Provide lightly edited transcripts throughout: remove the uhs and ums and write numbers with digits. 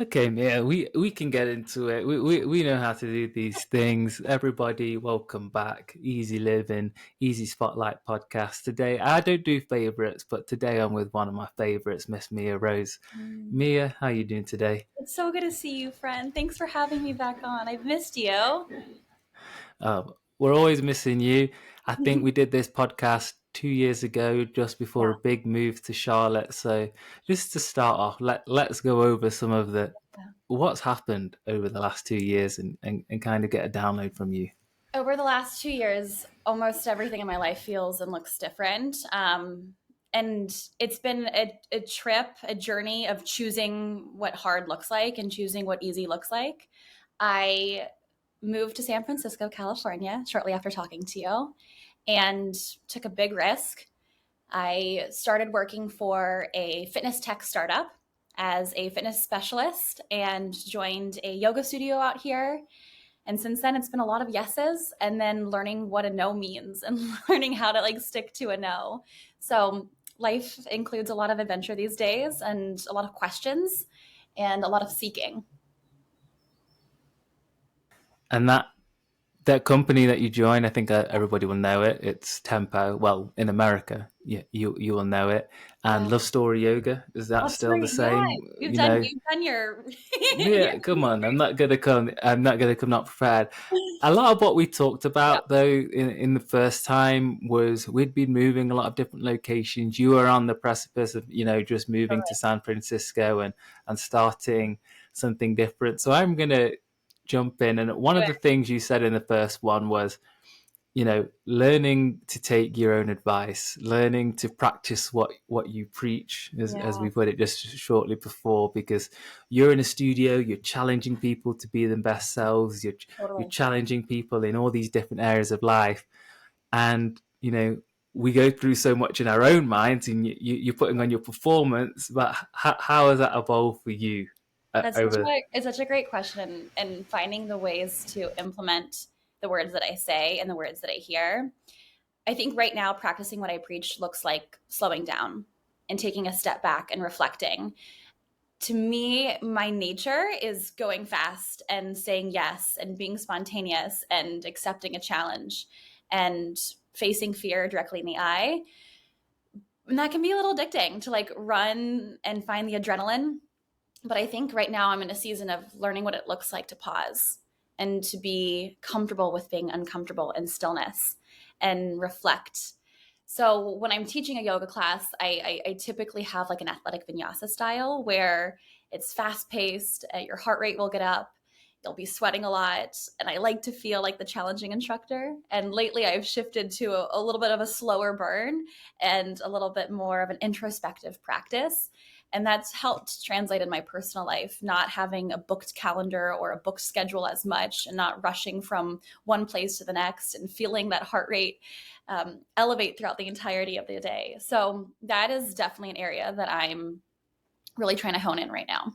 Okay, Mia, we can get into it. We know how to do these things. Everybody, welcome back. Easy Living, Easy Spotlight podcast. Today, I don't do favorites, but today I'm with one of my favorites, Miss Mia Rose. Mm. Mia, how you doing today? It's so good to see you, friend. Thanks for having me back on. I've missed you. We're always missing you. I think we did this podcast 2 years ago, just before Yeah. a big move to Charlotte. So, just to start off, let's go over some of the what's happened over the last 2 years and kind of get a download from you. Over the last 2 years, almost everything in my life feels and looks different. And it's been a trip, a journey of choosing what hard looks like and choosing what easy looks like. I moved to San Francisco, California, shortly after talking to you, and took a big risk. I started working for a fitness tech startup as a fitness specialist and joined a yoga studio out here. And since then, it's been a lot of yeses and then learning what a no means and learning how to like stick to a no. So life includes a lot of adventure these days and a lot of questions and a lot of seeking. And that company that you join, I think everybody will know it. It's Tempo. Well, in America, you will know it. And Yeah. Love Story Yoga, is that That's still the great. Yeah. same? You've You done know, you've done your your yeah. Come on, I'm not gonna come. I'm not gonna come not prepared. A lot of what we talked yeah, about though in the first time was we'd been moving a lot of different locations. You were on the precipice of just moving to totally. San Francisco and starting something different. So I'm gonna jump in, and one Do of it. the things you said in the first one was learning to take your own advice, learning to practice what you preach, as Yeah, we put it just shortly before, because you're in a studio, you're challenging people to be their best selves, you're totally. challenging people in all these different areas of life, and we go through so much in our own minds, and you're putting on your performance. But how has that evolved for you That's such over? a it's such a great question and finding the ways to implement the words that I say and the words that I hear. I think right now practicing what I preach looks like slowing down and taking a step back and reflecting. To me, my nature is going fast and saying yes and being spontaneous and accepting a challenge and facing fear directly in the eye. And that can be a little addicting to like run and find the adrenaline. But I think right now I'm in a season of learning what it looks like to pause and to be comfortable with being uncomfortable in stillness and reflect. So when I'm teaching a yoga class, I typically have like an athletic vinyasa style where it's fast paced, your heart rate will get up, you'll be sweating a lot. And I like to feel like the challenging instructor. And lately I've shifted to a little bit of a slower burn and a little bit more of an introspective practice. And that's helped translate in my personal life, not having a booked calendar or a booked schedule as much and not rushing from one place to the next and feeling that heart rate elevate throughout the entirety of the day. So that is definitely an area that I'm really trying to hone in right now.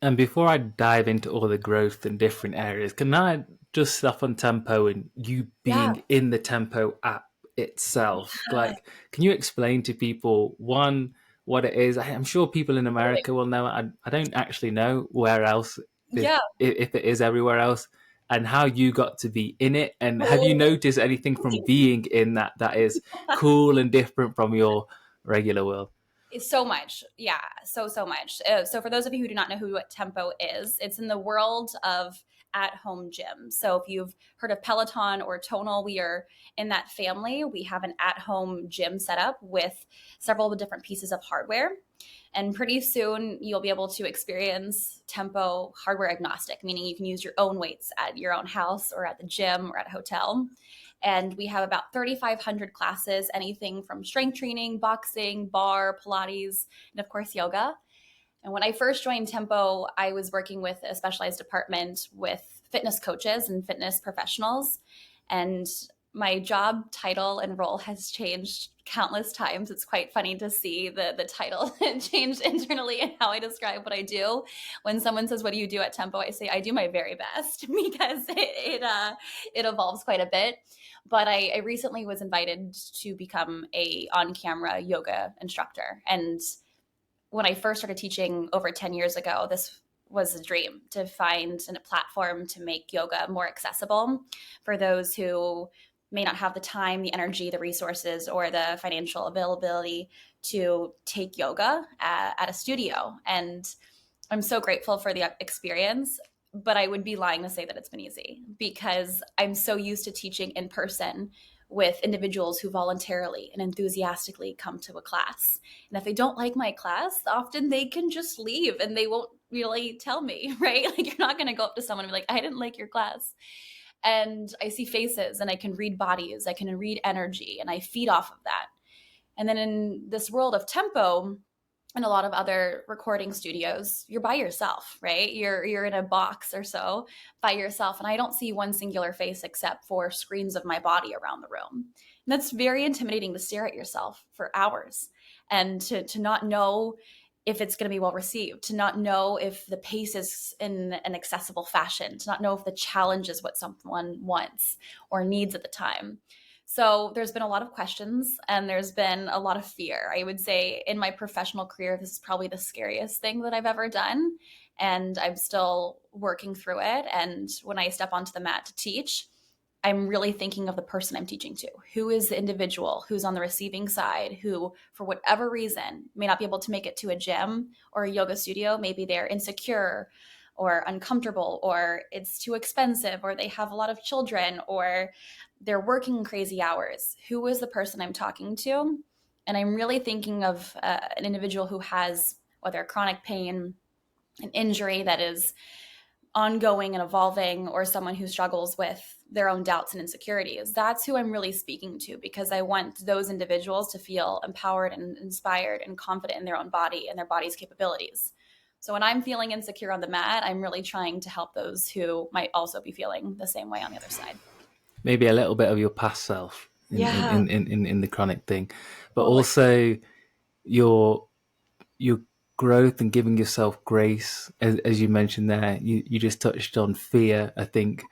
And before I dive into all the growth in different areas, can I just stop on Tempo and you Yeah. being in the Tempo app itself? Like, can you explain to people, one, what it is? I'm sure people in Totally. America will know it. I don't actually know where else, Yeah. if it is everywhere else, and how you got to be in it. And have you noticed anything from being in that is cool and different from your regular world? So much. Yeah. So much. So for those of you who do not know who what Tempo is, it's in the world of at-home gym. So if you've heard of Peloton or Tonal, we are in that family. We have an at-home gym setup with several different pieces of hardware. And pretty soon you'll be able to experience Tempo hardware agnostic, meaning you can use your own weights at your own house or at the gym or at a hotel. And we have about 3,500 classes, anything from strength training, boxing, bar, Pilates, and of course, yoga. And when I first joined Tempo, I was working with a specialized department with fitness coaches and fitness professionals. And my job title and role has changed countless times. It's quite funny to see the title change internally and how I describe what I do. When someone says, "What do you do at Tempo?" I say, "I do my very best," because it evolves quite a bit. But I recently was invited to become a on camera yoga instructor, and when I first started teaching over 10 years ago, this was a dream to find a platform to make yoga more accessible for those who may not have the time, the energy, the resources, or the financial availability to take yoga at a studio. And I'm so grateful for the experience, but I would be lying to say that it's been easy because I'm so used to teaching in person with individuals who voluntarily and enthusiastically come to a class. And if they don't like my class, often they can just leave and they won't really tell me, right? Like you're not going to go up to someone and be like, I didn't like your class. And I see faces and I can read bodies, I can read energy, and I feed off of that. And then in this world of tempo, and a lot of other recording studios, you're by yourself, right? You're in a box or so by yourself, and I don't see one singular face except for screens of my body around the room. And that's very intimidating to stare at yourself for hours and to not know if it's going to be well received, to not know if the pace is in an accessible fashion, to not know if the challenge is what someone wants or needs at the time. So there's been a lot of questions and there's been a lot of fear. I would say in my professional career, this is probably the scariest thing that I've ever done. And I'm still working through it. And when I step onto the mat to teach, I'm really thinking of the person I'm teaching to. Who is the individual who's on the receiving side, who, for whatever reason, may not be able to make it to a gym or a yoga studio? Maybe they're insecure or uncomfortable, or it's too expensive, or they have a lot of children, or they're working crazy hours. Who is the person I'm talking to? And I'm really thinking of an individual who has, whether chronic pain, an injury that is ongoing and evolving, or someone who struggles with their own doubts and insecurities. That's who I'm really speaking to, because I want those individuals to feel empowered and inspired and confident in their own body and their body's capabilities. So when I'm feeling insecure on the mat, I'm really trying to help those who might also be feeling the same way on the other side. Maybe a little bit of your past self Yeah, in the chronic thing, but totally. also your your growth and giving yourself grace, as you mentioned there. You just touched on fear. I think,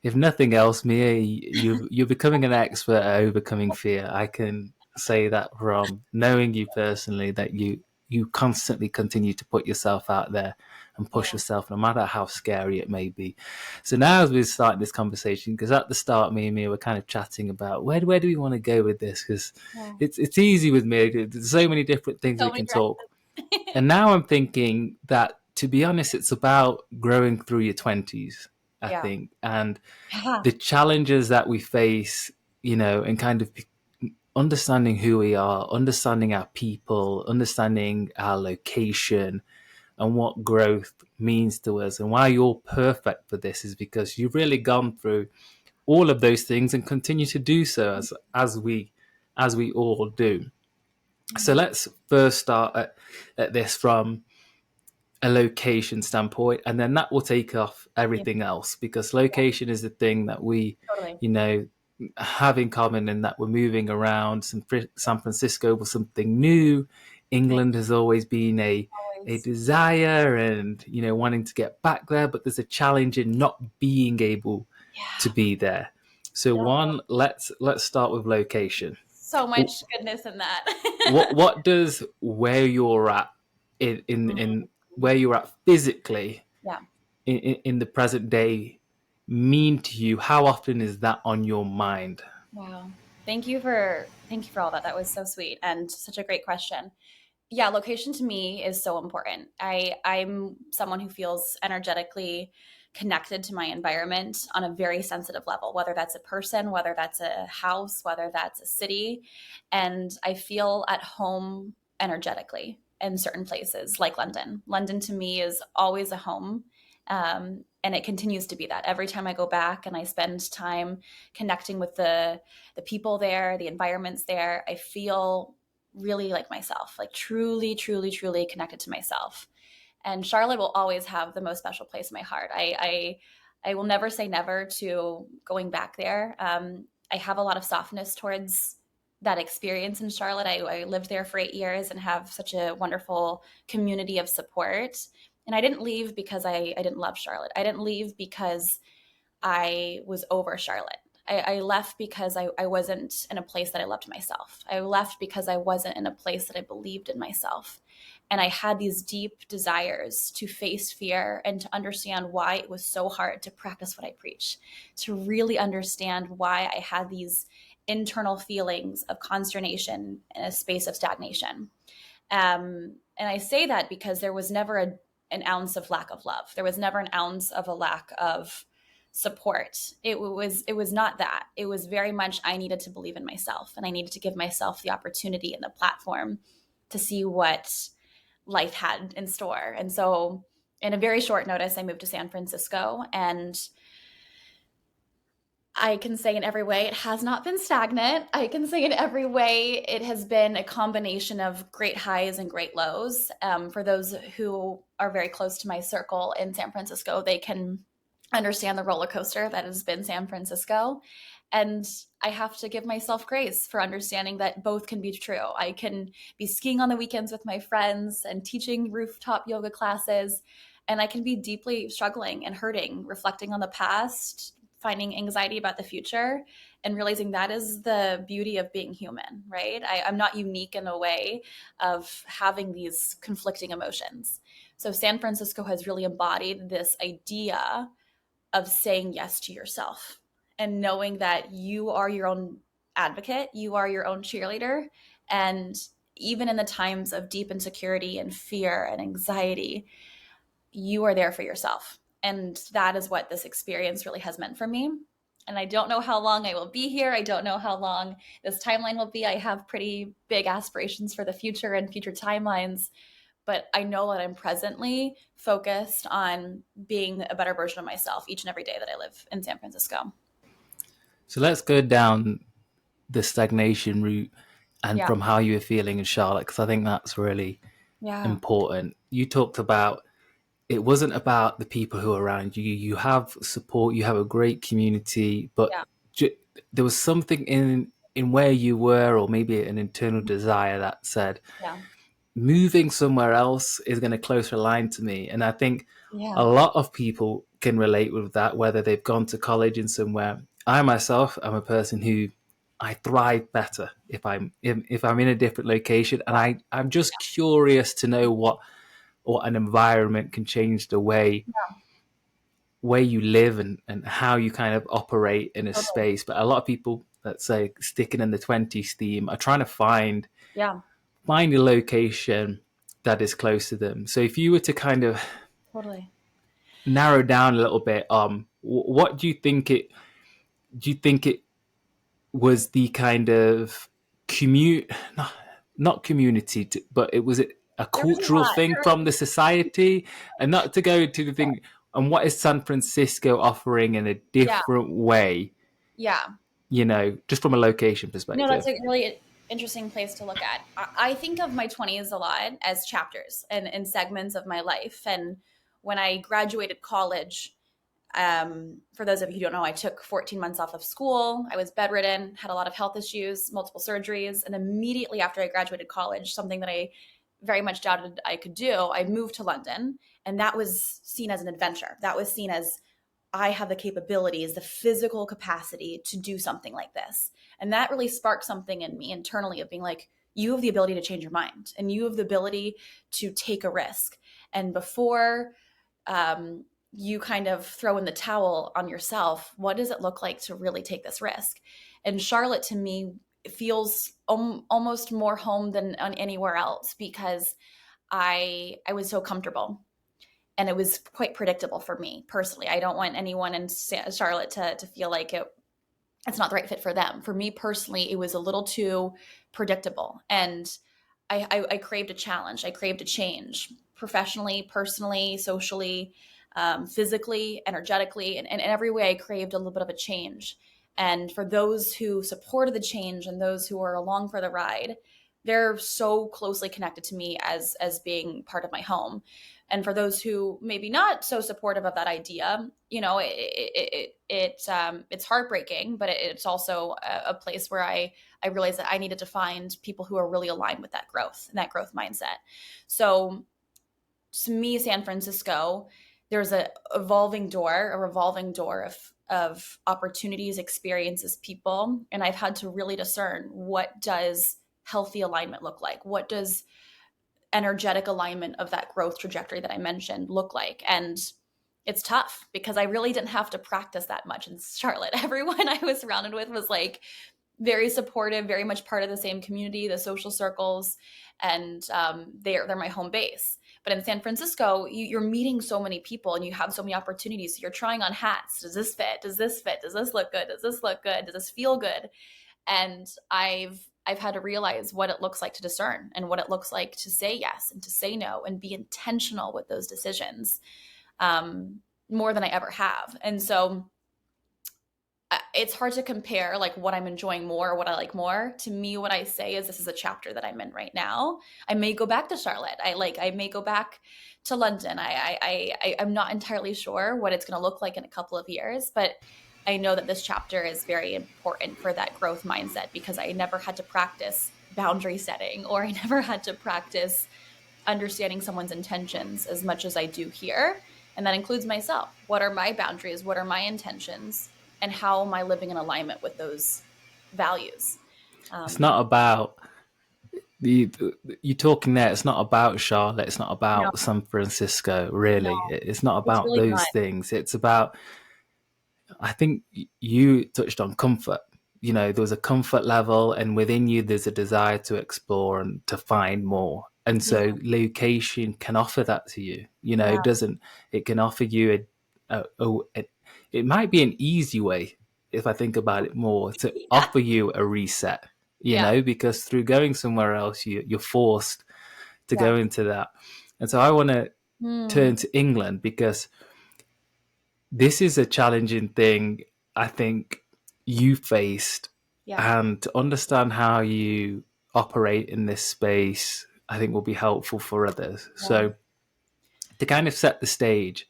if nothing else, Mia, you're becoming an expert at overcoming fear. I can say that from knowing you personally, that you constantly continue to put yourself out there and push Yeah, yourself, no matter how scary it may be. So now, as we're starting this conversation, because at the start, me and Mia were kind of chatting about where do we want to go with this, because yeah. it's easy with me. There's so many different things So we many can talk. directions. And now I'm thinking that, to be honest, it's about growing through your 20s, I Yeah. think, and Yeah. the challenges that we face, and kind of understanding who we are, understanding our people, understanding our location, and what growth means to us. And why you're perfect for this is because you've really gone through all of those things and continue to do so, as we all do. So Mhm. let's first start at this from a location standpoint, and then that will take off Yeah, everything else, because location is the thing that we, totally. you know, have in common, in that we're moving around. San Francisco was something new. Right. England has always been a Always. desire, and wanting to get back there, but there's a challenge in not being able to Yeah. be there. So Yep. one, let's start with location. So much goodness in that. What does where you're at in where you're at physically Yeah. in the present day mean to you? How often is that on your mind? Wow. Thank you for all that. That was so sweet and such a great question. Yeah, location to me is so important. I'm someone who feels energetically connected to my environment on a very sensitive level, whether that's a person, whether that's a house, whether that's a city. And I feel at home energetically in certain places like London. London to me is always a home. And it continues to be that every time I go back and I spend time connecting with the people there, the environments there, I feel really like myself, like truly, truly, truly connected to myself. And Charlotte will always have the most special place in my heart. I will never say never to going back there. I have a lot of softness towards that experience in Charlotte. I lived there for 8 years and have such a wonderful community of support. And I didn't leave because I didn't love Charlotte. I didn't leave because I was over Charlotte. I left because I wasn't in a place that I loved myself. I left because I wasn't in a place that I believed in myself. And I had these deep desires to face fear and to understand why it was so hard to practice what I preach, to really understand why I had these internal feelings of consternation in a space of stagnation. And I say that because there was never an ounce of lack of love. There was never an ounce of a lack of support. It was not that. It was very much I needed to believe in myself, and I needed to give myself the opportunity and the platform to see what life had in store. And so in a very short notice, I moved to San Francisco, and I can say in every way it has not been stagnant. I can say in every way it has been a combination of great highs and great lows. For those who are very close to my circle in San Francisco, they can understand the roller coaster that has been San Francisco. And I have to give myself grace for understanding that both can be true. I can be skiing on the weekends with my friends and teaching rooftop yoga classes, and I can be deeply struggling and hurting, reflecting on the past, finding anxiety about the future, and realizing that is the beauty of being human, right? I'm not unique in a way of having these conflicting emotions. So San Francisco has really embodied this idea of saying yes to yourself and knowing that you are your own advocate, you are your own cheerleader. And even in the times of deep insecurity and fear and anxiety, you are there for yourself. And that is what this experience really has meant for me. And I don't know how long I will be here. I don't know how long this timeline will be. I have pretty big aspirations for the future and future timelines, but I know that I'm presently focused on being a better version of myself each and every day that I live in San Francisco. So let's go down the stagnation route and Yeah. from how you were feeling in Charlotte, because I think that's really Yeah. important. You talked about it wasn't about the people who are around you. You have support, you have a great community, but Yeah. there was something in where you were, or maybe an internal desire that said, Yeah. moving somewhere else is going to closer align to me. And I think Yeah. a lot of people can relate with that, whether they've gone to college in somewhere. I myself am a person who I thrive better if I'm in a different location, and I'm just curious to know what an environment can change the way you live and how you kind of operate in a Totally. space. But a lot of people, let's say, sticking in the 20s theme, are trying to Yeah. find a location that is close to them. So if you were to kind of Totally. narrow down a little bit, what do you think it was the kind of commute, not community, but it was a There was a cultural lot. thing from the society, and not to go to the thing. And what is San Francisco offering in a Yeah. different way? Yeah. Just from a location No, that's perspective. a really interesting place to look at. I think of my 20s a lot as chapters and segments of my life. And when I graduated college, for those of you who don't know, I took 14 months off of school. I was bedridden, had a lot of health issues, multiple surgeries. And immediately after I graduated college, something that I very much doubted I could do, I moved to London. And that was seen as an adventure. That was seen as I have the capabilities, the physical capacity to do something like this. And that really sparked something in me internally of being like, you have the ability to change your mind and you have the ability to take a risk. And before you kind of throw in the towel on yourself, what does it look like to really take this risk? And Charlotte to me feels almost more home than on anywhere else because I was so comfortable and it was quite predictable for me personally. I don't want anyone in Charlotte to feel like it's not the right fit for them. For me personally, it was a little too predictable, and I craved a challenge. I craved a change, professionally, personally, socially, physically, energetically, and in every way. I craved a little bit of a change. And for those who supported the change and those who are along for the ride, they're so closely connected to me as being part of my home. And for those who maybe not so supportive of that idea, it's heartbreaking, but it's also a place where I realized that I needed to find people who are really aligned with that growth and that growth mindset. So to me, San Francisco, there's a revolving door of opportunities, experiences, people, and I've had to really discern what does healthy alignment look like. What does energetic alignment of that growth trajectory that I mentioned look like? And it's tough because I really didn't have to practice that much in Charlotte. Everyone I was surrounded with was like very supportive, very much part of the same community, the social circles, and they're my home base. But in San Francisco, you're meeting so many people and you have so many opportunities. So you're trying on hats. Does this fit? Does this fit? Does this look good? Does this look good? Does this feel good? And I've had to realize what it looks like to discern and what it looks like to say yes and to say no and be intentional with those decisions, more than I ever have. And so it's hard to compare like what I'm enjoying more or what I like more. To me, what I say is this is a chapter that I'm in right now. I may go back to Charlotte. I may go back to London. I'm not entirely sure what it's going to look like in a couple of years, but I know that this chapter is very important for that growth mindset because I never had to practice boundary setting, or I never had to practice understanding someone's intentions as much as I do here. And that includes myself. What are my boundaries? What are my intentions? And how am I living in alignment with those values? It's not about the you talking there. It's not about Charlotte. It's not No, about San Francisco. no, Really, it's not it's about really not. those things. It's about, I think you touched on comfort. You know, there was a comfort level, and within you, there's a desire to explore and to find more. And Yeah, so, location can offer that to you. You know, yeah, it doesn't. It can offer you it might be an easy way, if I think about it more, to yeah, offer you a reset. You yeah, know, because through going somewhere else, you're forced to yeah. go into that. And so, I want to Hmm. turn to England because this is a challenging thing, I think, you faced, Yeah, and to understand how you operate in this space, I think will be helpful for others. yeah, So, to kind of set the stage,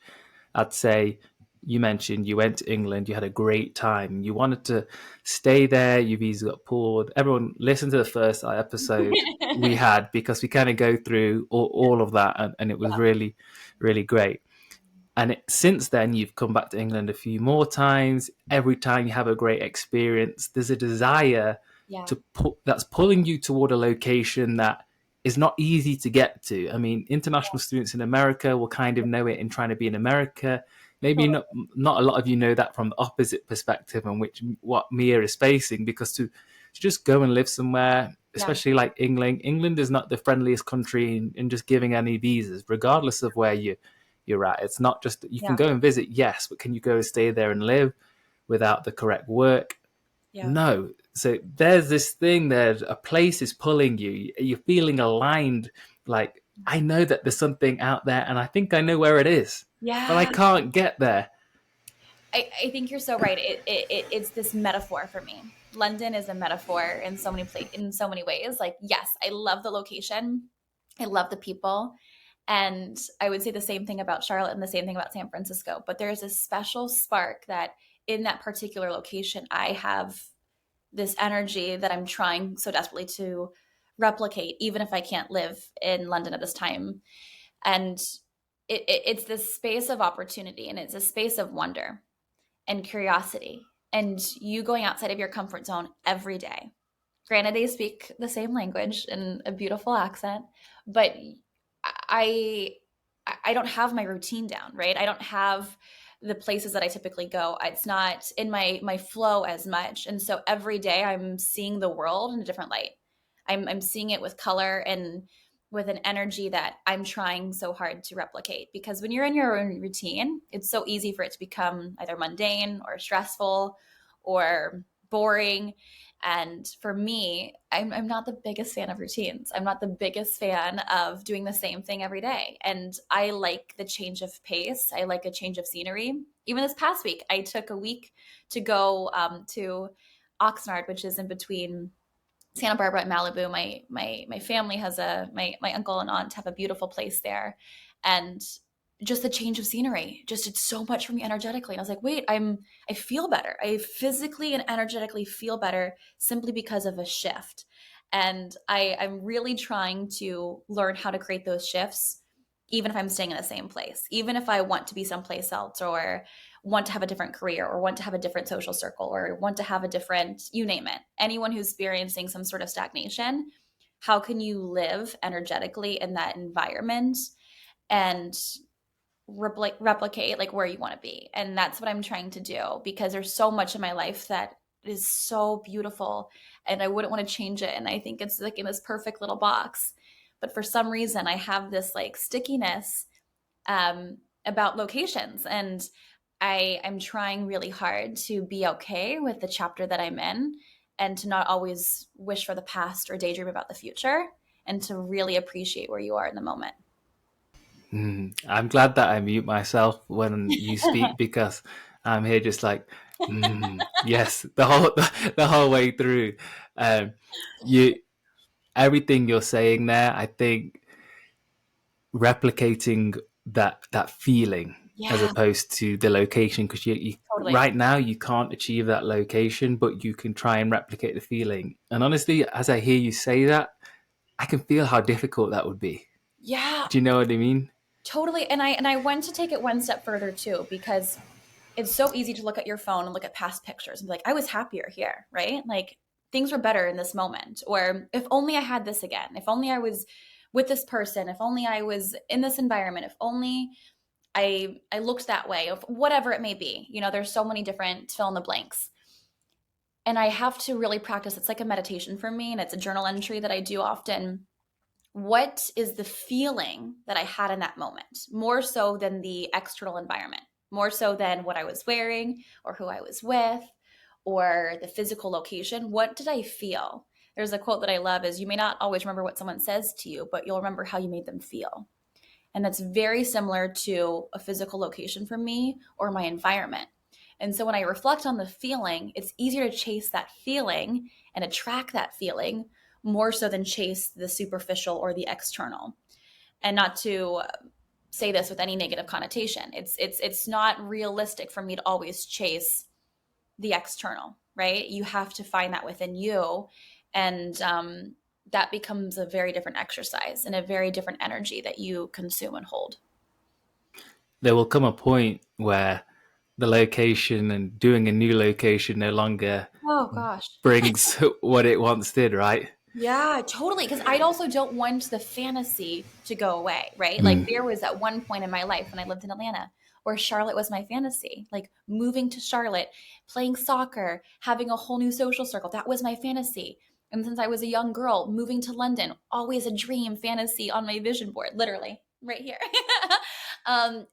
I'd say you mentioned you went to England, you had a great time, you wanted to stay there, your visa got pulled. Everyone, listen to the first episode we had because we kind of go through all of that, and it was really, really great. And since then, you've come back to England a few more times. Every time you have a great experience, there's a desire yeah, to put that's pulling you toward a location that is not easy to get to. I mean, international students in America will kind of know it in trying to be in America. Maybe totally. not a lot of you know that from the opposite perspective, and which what Mia is facing, because to just go and live somewhere, Yeah, especially like England. England is not the friendliest country in just giving any visas, regardless of where you're at. It's not just you can yeah, go and visit, yes, but can you go and stay there and live without the correct work? yeah, No. So there's this thing there, a place is pulling you. You're feeling aligned, like, I know that there's something out there and I think I know where it is, but I yeah. can't get there. I think you're so right. It's this metaphor for me. London is a metaphor in in so many ways. Like, yes, I love the location. I love the people. And I would say the same thing about Charlotte and the same thing about San Francisco. But there's a special spark that in that particular location, I have this energy that I'm trying so desperately to replicate, even if I can't live in London at this time. And it's this space of opportunity and it's a space of wonder and curiosity and you going outside of your comfort zone every day. Granted, they speak the same language in a beautiful accent, but I I don't have my routine down, right? I don't have the places that I typically go. It's not in my flow as much. And so every day I'm seeing the world in a different light. I'm seeing it with color and with an energy that I'm trying so hard to replicate. Because when you're in your own routine, it's so easy for it to become either mundane or stressful or boring. And for me, I'm not the biggest fan of routines. I'm not the biggest fan of doing the same thing every day. And I like the change of pace. I like a change of scenery. Even this past week, I took a week to go to Oxnard, which is in between Santa Barbara and Malibu. My family has my uncle and aunt have a beautiful place there, and just the change of scenery just did so much for me energetically. And I was like, wait, I feel better. I physically and energetically feel better simply because of a shift. And I'm really trying to learn how to create those shifts, even if I'm staying in the same place, even if I want to be someplace else or want to have a different career or want to have a different social circle or want to have a different, you name it. Anyone who's experiencing some sort of stagnation, how can you live energetically in that environment and replicate like where you want to be. And that's what I'm trying to do, because there's so much in my life that is so beautiful and I wouldn't want to change it. And I think it's like in this perfect little box. But for some reason, I have this like stickiness about locations. And I'm trying really hard to be okay with the chapter that I'm in and to not always wish for the past or daydream about the future, and to really appreciate where you are in the moment. I'm glad that I mute myself when you speak because I'm here just like, yes, the whole way through. You everything you're saying there, I think replicating that feeling as Yeah, opposed to the location, because you totally. right now you can't achieve that location, but you can try and replicate the feeling. And honestly, as I hear you say that, I can feel how difficult that would be. Yeah, Do you know what I mean? totally. And I went to take it one step further too, because it's so easy to look at your phone and look at past pictures and be like, I was happier here, right? Like things were better in this moment. Or if only I had this again, if only I was with this person, if only I was in this environment, if only I looked that way, of whatever it may be. You know, there's so many different fill in the blanks. And I have to really practice. It's like a meditation for me, and it's a journal entry that I do often. What is the feeling that I had in that moment, more so than the external environment, more so than what I was wearing or who I was with or the physical location? What did I feel? There's a quote that I love is, you may not always remember what someone says to you, but you'll remember how you made them feel. And that's very similar to a physical location for me or my environment. And so when I reflect on the feeling, it's easier to chase that feeling and attract that feeling more so than chase the superficial or the external. And not to say this with any negative connotation. It's not realistic for me to always chase the external, right? You have to find that within you, and that becomes a very different exercise and a very different energy that you consume and hold. There will come a point where the location and doing a new location no longer Oh gosh. brings what it once did, right? Yeah, totally. Because I also don't want the fantasy to go away, right? Like Mm. there was at one point in my life when I lived in Atlanta where Charlotte was my fantasy. Like moving to Charlotte, playing soccer, having a whole new social circle. That was my fantasy. And since I was a young girl, moving to London, always a dream fantasy on my vision board, literally right here.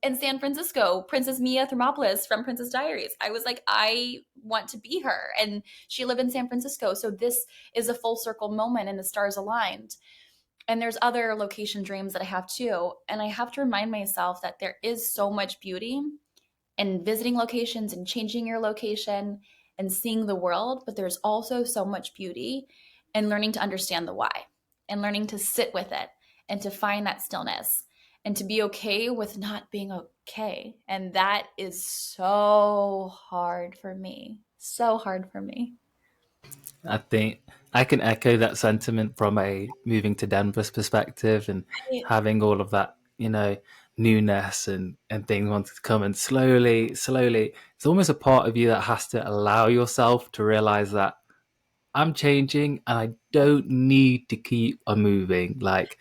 In San Francisco, Princess Mia Thermopolis from Princess Diaries. I was like, I want to be her. And she lived in San Francisco. So this is a full circle moment and the stars aligned. And there's other location dreams that I have too. And I have to remind myself that there is so much beauty in visiting locations and changing your location and seeing the world. But there's also so much beauty in learning to understand the why and learning to sit with it and to find that stillness and to be okay with not being okay. And that is so hard for me. So hard for me. I think I can echo that sentiment from a moving to Denver's perspective and having all of that, newness and things wanted to come, and slowly, it's almost a part of you that has to allow yourself to realize that I'm changing and I don't need to keep on moving. Like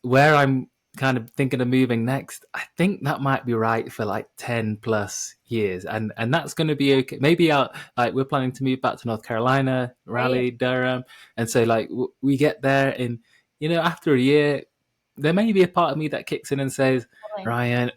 where I'm kind of thinking of moving next, I think that might be right for like 10 plus years. And that's going to be okay. Maybe out, like we're planning to move back to North Carolina, Right. Raleigh, Durham. And so like we get there and, after a year, there may be a part of me that kicks in and says, Totally. Ryan,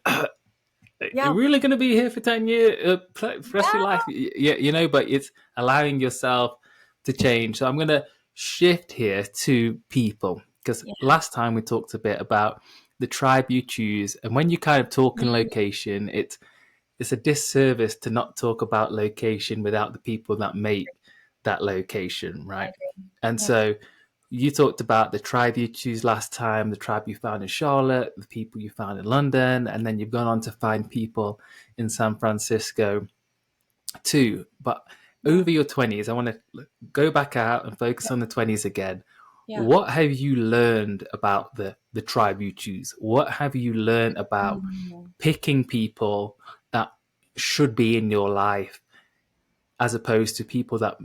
Yeah. you're really going to be here for 10 years, for the rest of your life. Yeah, but it's allowing yourself to change. So I'm going to shift here to people, because Yeah. last time we talked a bit about the tribe you choose. And when you kind of talk in Mm, location, it's a disservice to not talk about location without the people that make that location, I right? agree. And Yeah. so you talked about the tribe you choose last time, the tribe you found in Charlotte, the people you found in London, and then you've gone on to find people in San Francisco too. But Yeah. over your 20s, I want to go back out and focus Yeah. on the 20s again. Yeah. What have you learned about the tribe you choose? What have you learned about Mm. picking people that should be in your life as opposed to people that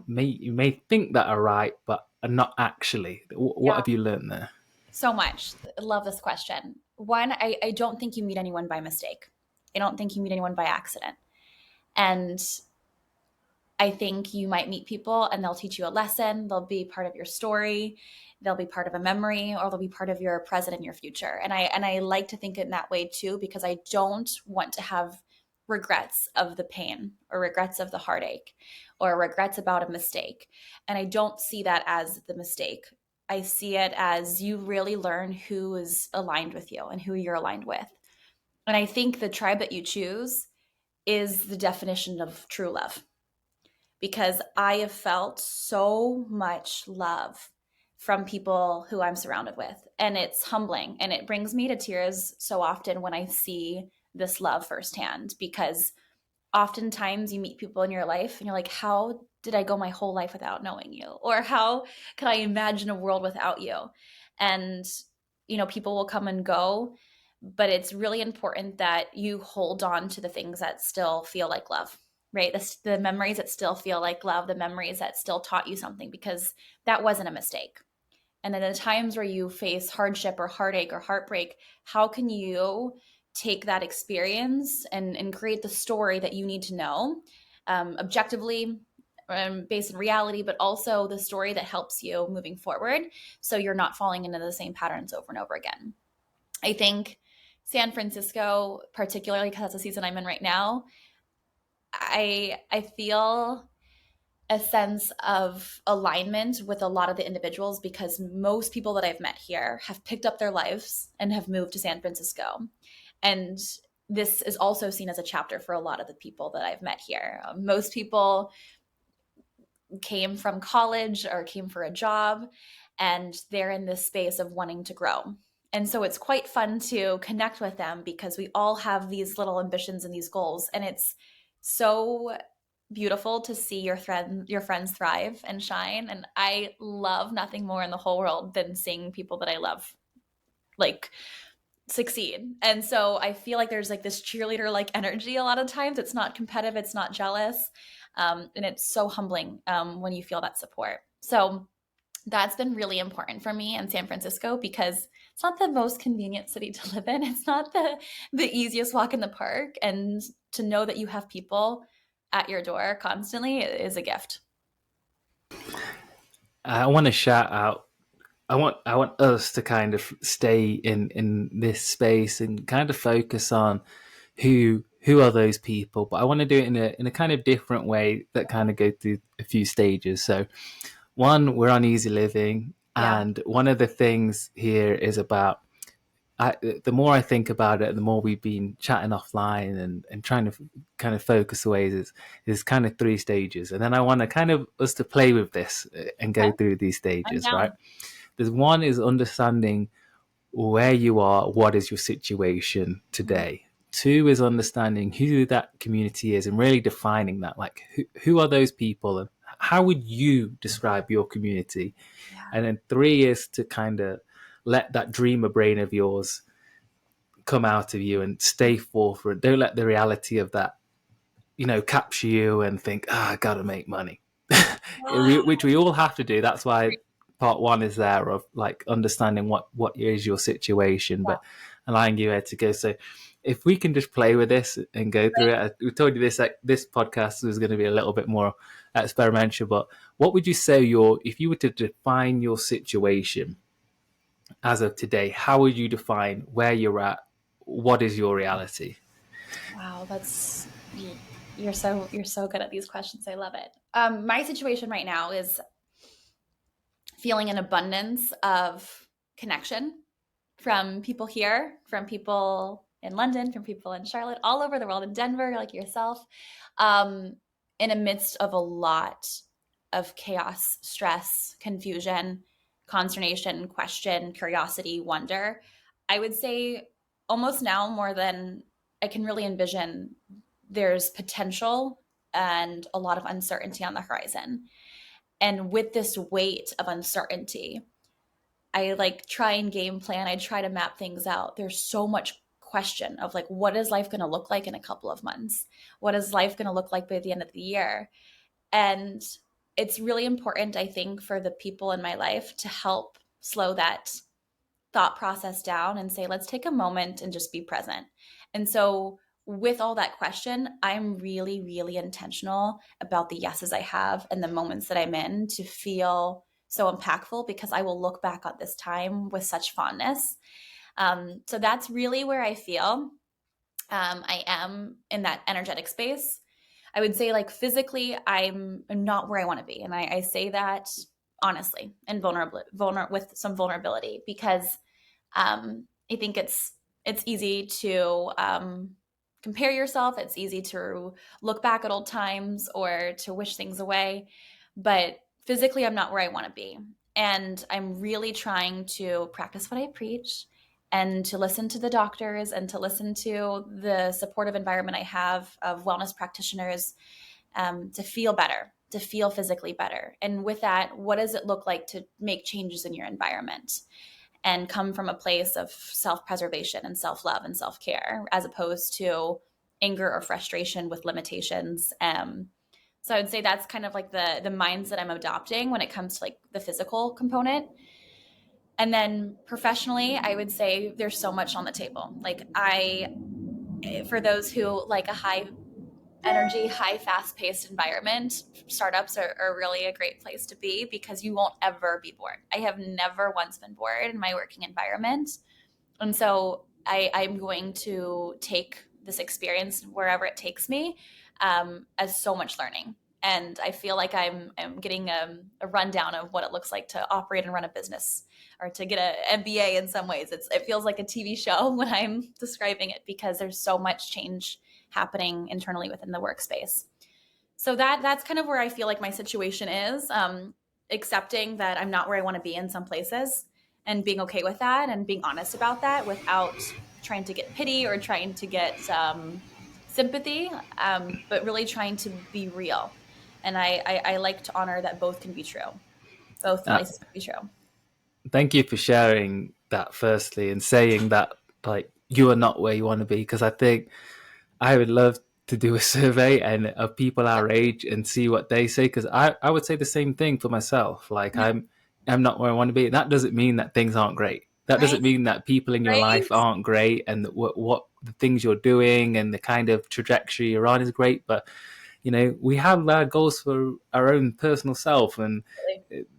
you may think that are right, but and not actually? What Yeah. have you learned there? So much. I love this question. One, I don't think you meet anyone by mistake. I don't think you meet anyone by accident. And I think you might meet people and they'll teach you a lesson. They'll be part of your story. They'll be part of a memory, or they'll be part of your present and your future. And I like to think in that way too, because I don't want to have regrets of the pain or regrets of the heartache or regrets about a mistake. And I don't see that as the mistake. I see it as you really learn who is aligned with you and who you're aligned with. And I think the tribe that you choose is the definition of true love, because I have felt so much love from people who I'm surrounded with. And it's humbling and it brings me to tears so often when I see this love firsthand, because oftentimes you meet people in your life and you're like, how did I go my whole life without knowing you? Or how could I imagine a world without you? And, people will come and go, but it's really important that you hold on to the things that still feel like love, right? The memories that still feel like love, the memories that still taught you something, because that wasn't a mistake. And then the times where you face hardship or heartache or heartbreak, how can you take that experience and create the story that you need to know, objectively, based in reality, but also the story that helps you moving forward, so you're not falling into the same patterns over and over again. I think San Francisco, particularly because that's the season I'm in right now, I feel a sense of alignment with a lot of the individuals, because most people that I've met here have picked up their lives and have moved to San Francisco. And this is also seen as a chapter for a lot of the people that I've met here. Most people came from college or came for a job, and they're in this space of wanting to grow. And so it's quite fun to connect with them, because we all have these little ambitions and these goals. And it's so beautiful to see your friends thrive and shine. And I love nothing more in the whole world than seeing people that I love like succeed. And so I feel like there's like this cheerleader like energy a lot of times. It's not competitive, it's not jealous. And it's so humbling when you feel that support. So that's been really important for me in San Francisco, because it's not the most convenient city to live in. It's not the easiest walk in the park. And to know that you have people at your door constantly is a gift. I want to shout out. I want us to kind of stay in this space and kind of focus on who are those people, but I want to do it in a kind of different way that kind of go through a few stages. So one, we're on easy living, Yeah. and one of the things here is about the more I think about it, the more we've been chatting offline and trying to kind of focus away is kind of three stages. And then I want to kind of us to play with this and go Okay. through these I'm stages, right? down. There's one is understanding where you are, what is your situation Mhm. today. Two is understanding who that community is and really defining that, like who are those people and how would you describe your community. Yeah. And then three is to kind of let that dreamer brain of yours come out of you and stay forward. Don't let the reality of that, capture you and think, I gotta make money. Which we all have to do. That's why part one is there of like understanding what is your situation, but allowing you to go. So if we can just play with this and go through it, we told you this podcast was going to be a little bit more experimental. But what would you say if you were to define your situation as of today? How would you define where you're at? What is your reality? Wow, you're so good at these questions. I love it. My situation right now is feeling an abundance of connection from people here, from people in London, from people in Charlotte, all over the world, in Denver, like yourself, um, in the midst of a lot of chaos, stress, confusion, consternation, question, curiosity, wonder. I would say almost now more than I can really envision, there's potential and a lot of uncertainty on the horizon. And with this weight of uncertainty, I like try and game plan. I try to map things out. There's so much question of like, what is life going to look like in a couple of months? What is life going to look like by the end of the year? And it's really important, I think, for the people in my life to help slow that thought process down and say, let's take a moment and just be present. And so, with all that question, I'm really, really intentional about the yeses I have and the moments that I'm in to feel so impactful, because I will look back at this time with such fondness. So that's really where I feel I am in that energetic space. I would say, like, physically, I'm not where I want to be. And I say that honestly and with some vulnerability, because I think it's easy to compare yourself. It's easy to look back at old times or to wish things away. But physically, I'm not where I want to be. And I'm really trying to practice what I preach and to listen to the doctors and to listen to the supportive environment I have of wellness practitioners, to feel better, to feel physically better. And with that, what does it look like to make changes in your environment and come from a place of self-preservation and self-love and self-care, as opposed to anger or frustration with limitations? So I would say that's kind of like the minds that I'm adopting when it comes to like the physical component. And then professionally, I would say there's so much on the table. Like, for those who like a high energy, high, fast paced environment, startups are really a great place to be, because you won't ever be bored. I have never once been bored in my working environment. And so I'm going to take this experience wherever it takes me, as so much learning. And I feel like I'm getting a rundown of what it looks like to operate and run a business, or to get an MBA in some ways. It feels like a TV show when I'm describing it, because there's so much change happening internally within the workspace. So that's kind of where I feel like my situation is. Accepting that I'm not where I want to be in some places, and being okay with that, and being honest about that without trying to get pity or trying to get sympathy, but really trying to be real. And I like to honor that both can be true. Both Uh, places can be true. Thank you for sharing that firstly, and saying that like you are not where you want to be, because I think I would love to do a survey and of people Yeah. our age and see what they say, because I would say the same thing for myself. Like, Yeah. I'm not where I want to be. That doesn't mean that things aren't great. That Right. doesn't mean that people in your life Right. aren't great, and that what the things you're doing and the kind of trajectory you're on is great. But we have our goals for our own personal self, and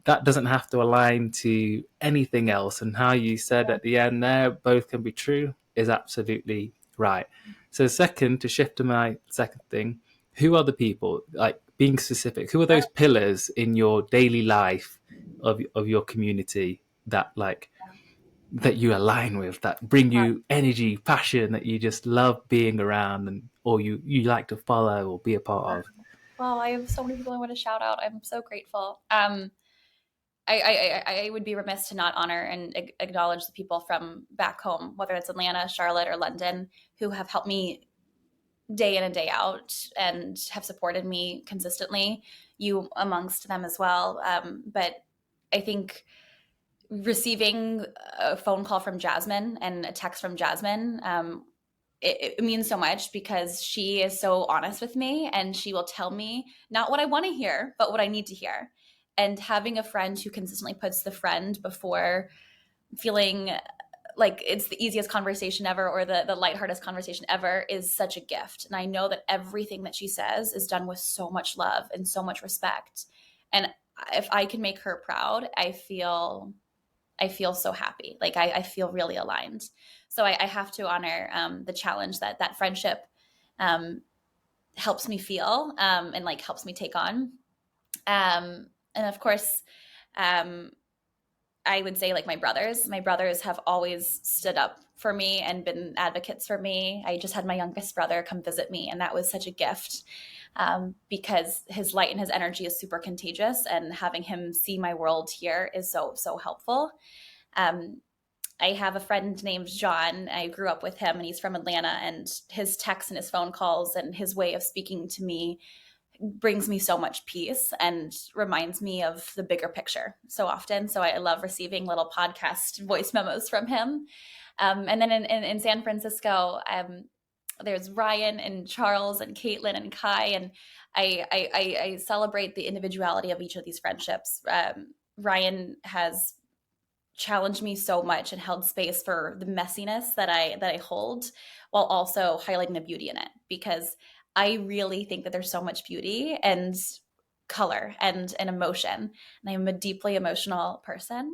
that doesn't have to align to anything else. And how you said at the end there, both can be true, is absolutely right. So, second, to shift to my second thing, who are the people, like being specific, who are those pillars in your daily life of your community that like that you align with, that bring you energy, passion, that you just love being around, and or you like to follow or be a part of? Well, I have so many people I want to shout out. I'm so grateful. I would be remiss to not honor and acknowledge the people from back home, whether it's Atlanta, Charlotte, or London, who have helped me day in and day out and have supported me consistently. You amongst them as well. But I think receiving a phone call from Jasmine and a text from Jasmine, it means so much, because she is so honest with me, and she will tell me not what I want to hear, but what I need to hear. And having a friend who consistently puts the friend before feeling like it's the easiest conversation ever, or the lighthearted conversation ever, is such a gift. And I know that everything that she says is done with so much love and so much respect. And if I can make her proud, I feel so happy. Like, I feel really aligned. So I have to honor the challenge that friendship um, helps me feel, and like helps me take on. And of course, um, I would say, like, my brothers have always stood up for me and been advocates for me. I just had my youngest brother come visit me, and that was such a gift, because his light and his energy is super contagious, and having him see my world here is so, so helpful. Um, I have a friend named John. I grew up with him, and he's from Atlanta, and his texts and his phone calls and his way of speaking to me brings me so much peace and reminds me of the bigger picture so often. So I love receiving little podcast voice memos from him. And then in San Francisco, there's Ryan and Charles and Caitlin and Kai, and I celebrate the individuality of each of these friendships. Ryan has challenged me so much and held space for the messiness that I hold, while also highlighting the beauty in it, because I really think that there's so much beauty and color and emotion, and I'm a deeply emotional person.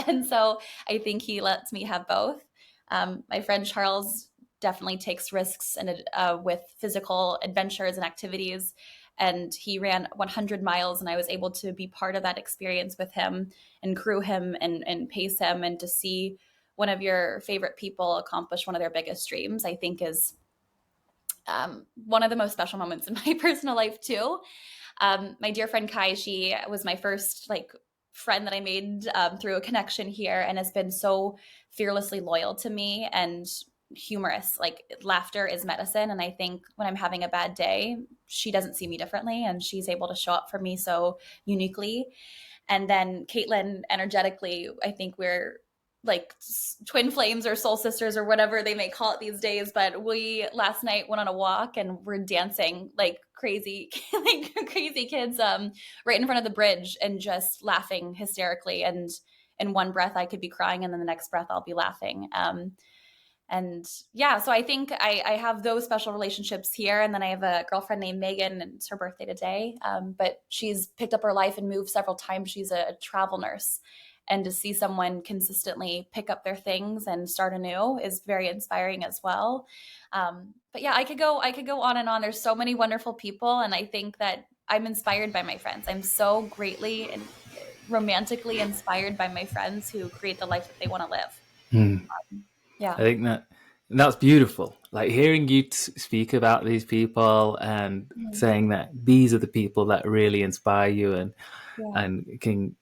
And so I think he lets me have both. My friend Charles definitely takes risks and with physical adventures and activities, and he ran 100 miles, and I was able to be part of that experience with him and crew him and pace him, and to see one of your favorite people accomplish one of their biggest dreams, I think is one of the most special moments in my personal life too. My dear friend Kai, she was my first friend that I made through a connection here, and has been so fearlessly loyal to me and humorous. Like, laughter is medicine, and I think when I'm having a bad day, she doesn't see me differently, and she's able to show up for me so uniquely. And then Caitlin, energetically, I think we're like twin flames or soul sisters or whatever they may call it these days. But we last night went on a walk and we're dancing like crazy, like crazy kids, right in front of the bridge, and just laughing hysterically. And in one breath, I could be crying, and then the next breath, I'll be laughing. And yeah, so I think I have those special relationships here. And then I have a girlfriend named Megan, and it's her birthday today. But she's picked up her life and moved several times. She's a travel nurse. And to see someone consistently pick up their things and start anew is very inspiring as well. But yeah, I could go on and on. There's so many wonderful people, and I think that I'm inspired by my friends. I'm so greatly and romantically inspired by my friends who create the life that they want to live. Hmm. I Yeah. think that's beautiful. Like hearing you speak about these people and Mhm. saying that these are the people that really inspire you Yeah. and can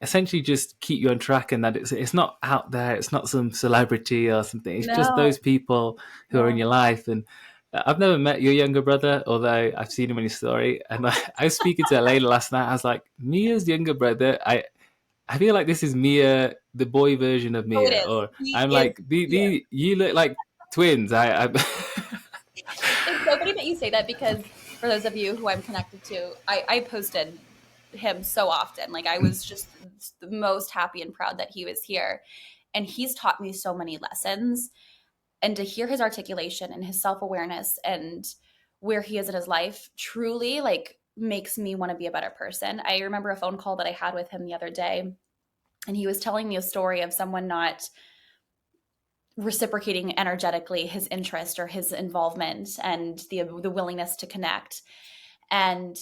essentially just keep you on track, and that it's not out there, it's not some celebrity or something. It's just No. those people who are in Yeah. your life. And I've never met your younger brother, although I've seen him in your story. And I was speaking to Elena last night. I was like, Mia's younger brother. I feel like this is Mia, the boy version of Oh, it Mia, is. or He I'm is like, here. you look like twins. It's so funny that you say that, because for those of you who I'm connected to, I posted him so often. Like, I was just the most happy and proud that he was here. And he's taught me so many lessons. And to hear his articulation and his self-awareness and where he is in his life truly makes me want to be a better person. I remember a phone call that I had with him the other day, and he was telling me a story of someone not reciprocating energetically his interest or his involvement and the willingness to connect. And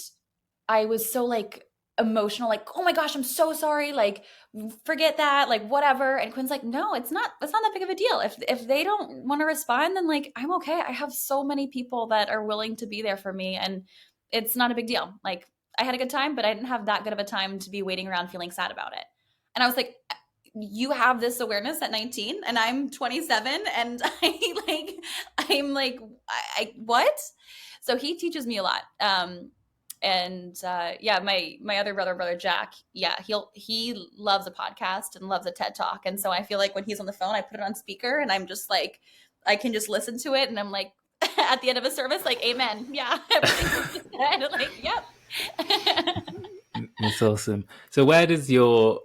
I was so emotional, like, oh my gosh, I'm so sorry, like, forget that, like, whatever. And Quinn's like, no, it's not that big of a deal. If they don't want to respond, then like, I'm okay. I have so many people that are willing to be there for me, and it's not a big deal. Like, I had a good time, but I didn't have that good of a time to be waiting around feeling sad about it. And I was like, you have this awareness at 19, and I'm 27, and I'm like, what? So he teaches me a lot. And yeah, my other brother Jack, yeah, he loves a podcast and loves a TED Talk. And so I feel like when he's on the phone, I put it on speaker, and I'm just like, I can just listen to it, and I'm like, at the end of a service, like, amen, yeah, everything you just said, like, yep. It's awesome. So where does your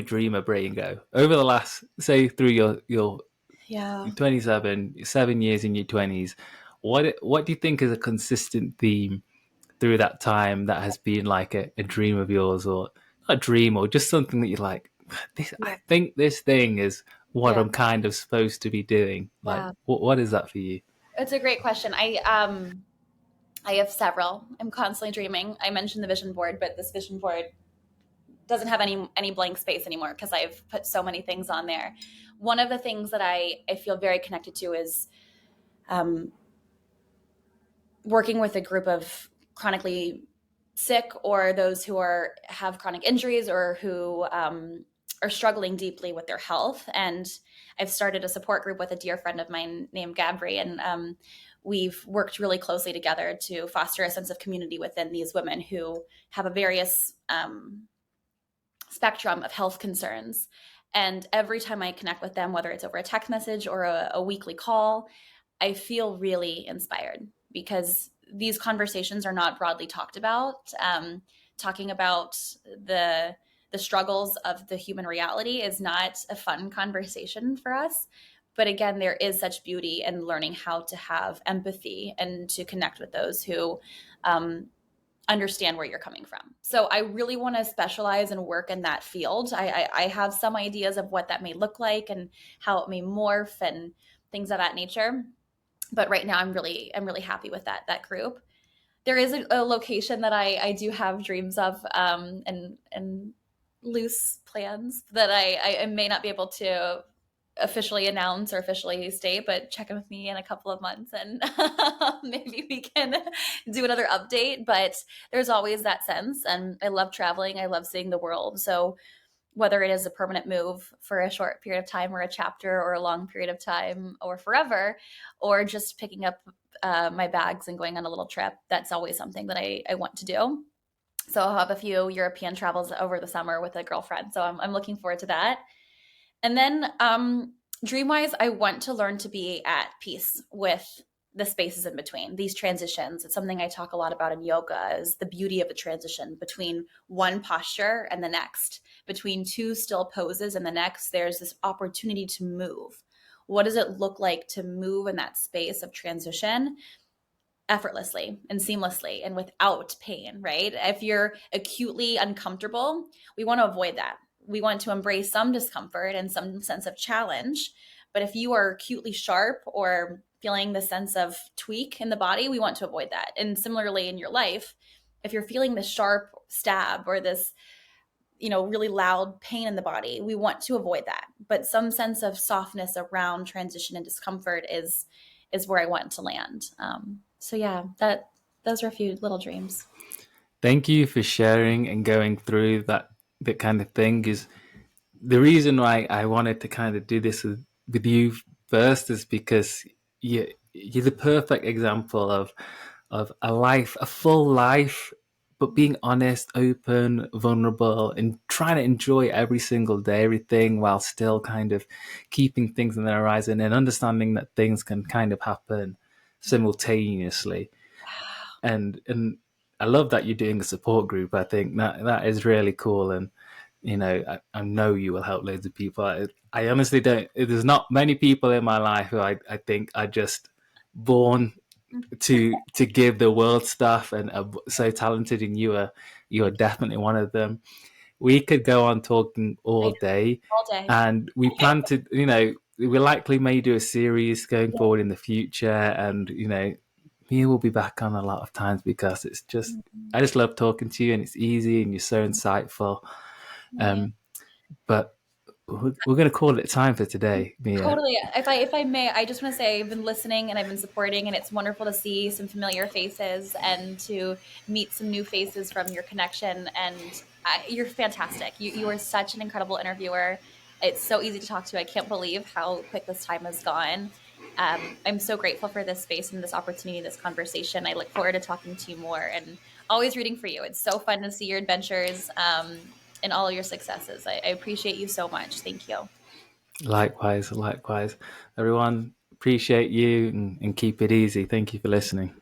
dreamer brain go over the last, say, through your Yeah, 27 7 years in your 20s? What do you think is a consistent theme through that time that has been like a dream of yours, or not a dream, or just something that you're like, this, I yeah, think this thing is what yeah, I'm kind of supposed to be doing. Like, yeah. what is that for you? It's a great question. I have several. I'm constantly dreaming. I mentioned the vision board, but this vision board doesn't have any blank space anymore, because I've put so many things on there. One of the things that I feel very connected to is um, working with a group of chronically sick, or those who have chronic injuries, or who are struggling deeply with their health. And I've started a support group with a dear friend of mine named Gabri, and we've worked really closely together to foster a sense of community within these women who have a various spectrum of health concerns. And every time I connect with them, whether it's over a text message or a weekly call, I feel really inspired because these conversations are not broadly talked about. Talking about the the struggles of the human reality is not a fun conversation for us. But again, there is such beauty in learning how to have empathy and to connect with those who um, understand where you're coming from. So I really want to specialize and work in that field. I have some ideas of what that may look like and how it may morph and things of that nature. But right now, I'm really happy with that group. There is a location that I do have dreams of, and loose plans that I may not be able to officially announce or officially state, but check in with me in a couple of months and maybe we can do another update. But there's always that sense, and I love traveling. I love seeing the world. So whether it is a permanent move for a short period of time or a chapter or a long period of time or forever, or just picking up my bags and going on a little trip, that's always something that I want to do. So I'll have a few European travels over the summer with a girlfriend. So I'm looking forward to that. And then dream wise, I want to learn to be at peace with the spaces in between these transitions. It's something I talk a lot about in yoga, is the beauty of the transition between one posture and the next, between two still poses and the next. There's this opportunity to move. What does it look like to move in that space of transition effortlessly and seamlessly and without pain, right? If you're acutely uncomfortable, we want to avoid that. We want to embrace some discomfort and some sense of challenge. But if you are acutely sharp or feeling the sense of tweak in the body, we want to avoid that. And similarly in your life, if you're feeling this sharp stab or this, really loud pain in the body, we want to avoid that. But some sense of softness around transition and discomfort is where I want to land. So yeah, those are a few little dreams. Thank you for sharing and going through that kind of thing. Is the reason why I wanted to kind of do this with you first is because you're the perfect example of a full life, but being honest, open, vulnerable, and trying to enjoy every single day, everything, while still kind of keeping things on the horizon and understanding that things can kind of happen simultaneously. And I love that you're doing a support group. I think that is really cool, and I know you will help loads of people. I honestly don't. There's not many people in my life who I think are just born to give the world stuff and are so talented, and you are definitely one of them. We could go on talking I all know, day, all day. and we plan to, we likely may do a series going Yeah. forward in the future, and Mia will be back on a lot of times because I just love talking to you, and it's easy, and you're so insightful. Yeah. Um, but we're going to call it time for today, Mia. Totally. If I may, I just want to say I've been listening and I've been supporting, and it's wonderful to see some familiar faces and to meet some new faces from your connection. And you're fantastic. You are such an incredible interviewer. It's so easy to talk to. I can't believe how quick this time has gone. I'm so grateful for this space and this opportunity, this conversation. I look forward to talking to you more and always rooting for you. It's so fun to see your adventures, and all of your successes. I appreciate you so much. Thank you. Likewise, likewise. Everyone, appreciate you and keep it easy. Thank you for listening.